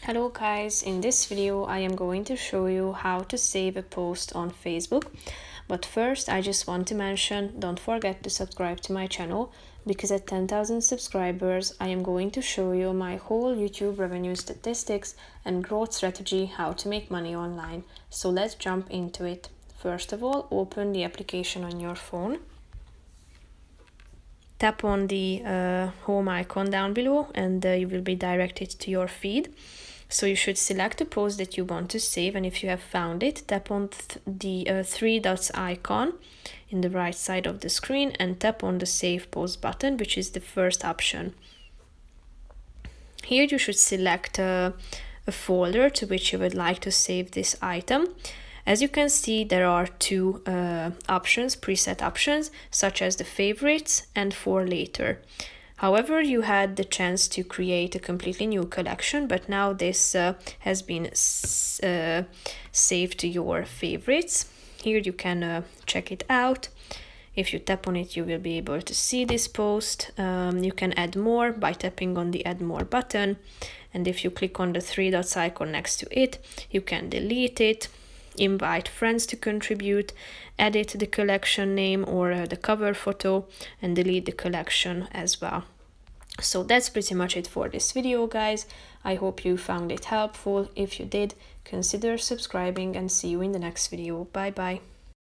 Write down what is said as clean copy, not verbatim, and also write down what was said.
Hello guys, in this video I am going to show you how to save a post on Facebook. But first I just want to mention, don't forget to subscribe to my channel, because at 10,000 subscribers I am going to show you my whole YouTube revenue statistics and growth strategy, how to make money online. So let's jump into it. First of all, open the application on your phone. Tap on the home icon down below and you will be directed to your feed. So you should select a post that you want to save, and if you have found it, tap on the three dots icon in the right side of the screen and tap on the Save Post button, which is the first option. Here you should select a folder to which you would like to save this item. As you can see, there are two options, preset options, such as the favorites and for later. However, you had the chance to create a completely new collection, but now this has been saved to your favorites. Here you can check it out. If you tap on it, you will be able to see this post. You can add more by tapping on the Add More button. And if you click on the three dots icon next to it, you can delete it, invite friends to contribute, edit the collection name or the cover photo, and delete the collection as well. So that's pretty much it for this video, guys. I hope you found it helpful. If you did, consider subscribing and see you in the next video. Bye bye.